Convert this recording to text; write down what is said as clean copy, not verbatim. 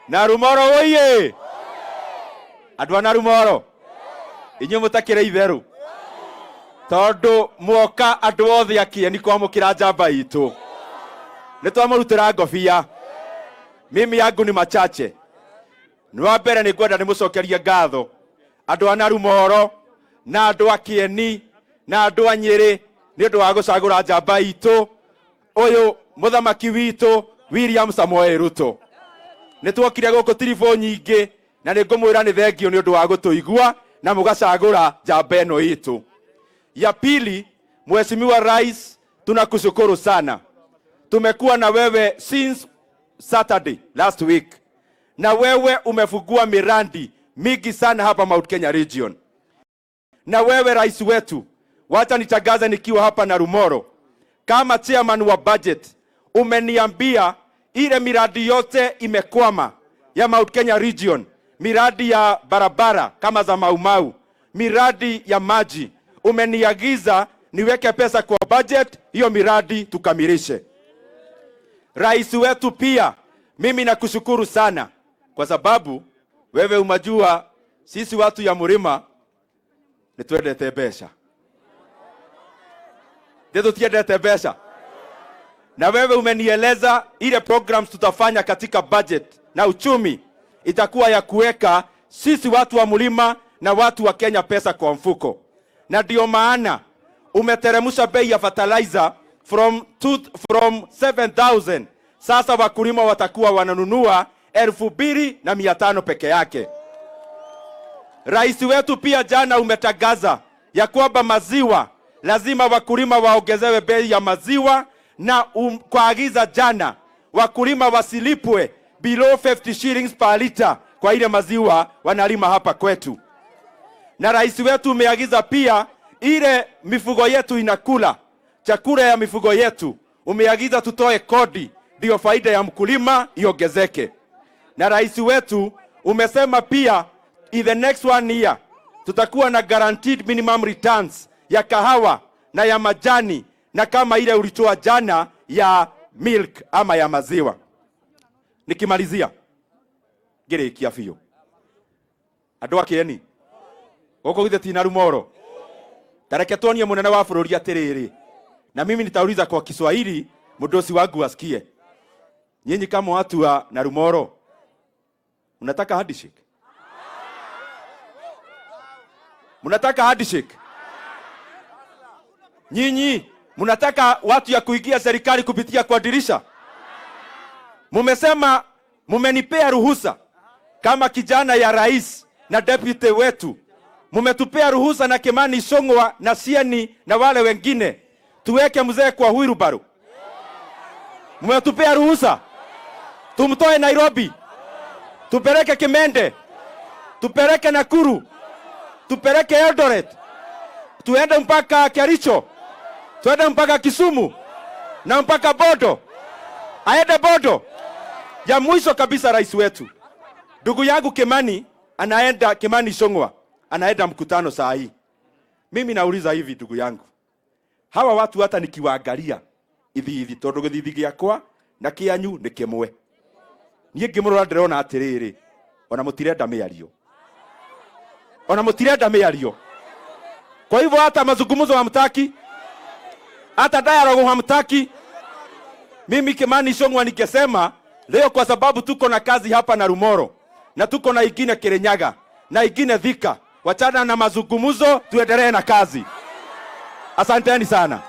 Narumoro oye! Andũ a Narumoro, inyuĩ mũtakĩre itherũ tondũ muoka andũ othe akĩeni kwamũkĩra njamba itũ. Nĩtwamũrutĩra ngobia. Mimi yangu ni machache. Wa mbere nĩ ngwenda nĩmũcokerie ngatho andũ a Narumoro na andũ a Kĩeni na andũ a Nyĩrĩ nĩ ũndũ wa gũcagũra njamba itũ ũyũ mũthamaki witũ William Samoei Ruto. Nĩtwokire gũkũ tiribũ nyingĩ na nĩngũmwĩra nĩ thengio nĩ ũndũ wa gũtũigua na mũgacagũra njamba ĩno itũ. Ya pili, Mheshimiwa Rais, tunakushukuru sana. Tumekuwa na wewe since Saturday last week. Na wewe umefungua miradi mingi sana hapa Mount Kenya region. Na wewe rais wetu, wacha nitangaze nikiwa hapa Narumoro, kama chairman wa budget, umeniambia ile miradi yote imekwama ya Mount Kenya region, miradi ya barabara kama za Maumau, miradi ya maji, umeniagiza niweke pesa kwa budget, hiyo miradi tukamilishe. Rais wetu pia, mimi nakushukuru sana kwa sababu wewe umajua sisi watu ya Murima nitwendete mbeca. Ndio tuendete mbeca. Na wewe umenieleza ile programs tutafanya katika budget na uchumi itakuwa ya kuweka sisi watu wa Mlima na watu wa Kenya pesa kwa mfuko. Na ndio maana umeteremsha bei ya fertilizer from 7,000. Sasa wakulima watakuwa wananunua 2,500 peke yake. Rais wetu pia jana umetangaza ya kwamba maziwa lazima wakulima waongezewe bei ya maziwa na kuagiza jana wakulima wasilipwe below 50 shillings per liter kwa ile maziwa wanalima hapa kwetu. Na rais wetu umeagiza pia ile mifugo yetu inakula chakula ya mifugo yetu, umeagiza tutoe kodi ndio faida ya mkulima iongezeke. Na rais wetu umesema pia in the next 1 year tutakuwa na guaranteed minimum returns ya kahawa na ya majani na kama ile ulitoa jana ya milk ama ya maziwa. Nikimalizia ngĩrĩkia biũ, andũ a Kĩeni gũkũ githĩ ti Narumoro, tareke tuonie mũnene wa bũrũri atĩrĩrĩ, na mimi nitauliza kwa Kiswahili mdosi wangu asikie. Nyinyi kama watu wa Narumoro unataka handshake? Mnataka handshake? Nyinyi mnataka watu ya kuingia serikali kupitia kwa dirisha? Mumesema mumenipea ruhusa kama kijana ya rais na deputy wetu. Mumetupea ruhusa na Kimani Ichung'wah na Sieni na wale wengine tuweke mzee kwa wheelbarrow. Mumetupea ruhusa tumtoe Nairobi, tupeleke Kimende, tupeleke Nakuru, tupeleke Eldoret, tuende mpaka Kericho, tuende mpaka Kisumu na mpaka Bodo. Aende Bodo. Ya mwisho kabisa, rais wetu, ndugu yangu Kimani anaenda, Kimani Ichung'wah anaenda mkutano saa hii. Mimi nauliza hivi ndugu yangu, hawa watu hata nikiwaangalia hivi tondu githithi giakwa na kianyu ni kimwe, niĩ ngĩmũrora ndĩrona atĩrĩrĩ, ona mũtirenda mĩario, ona mũtirenda mĩario. Kwa hivyo hata mazungumzo hamtaki, hata dialogue hamtaki. Mimi Kimani Ichung'wah nikisema leo, kwa sababu tuko na kazi hapa Narumoro na tuko na ingine Kirinyaga na ingine Thika, wachana na mazungumzo, tuendelee na kazi. Asanteni sana.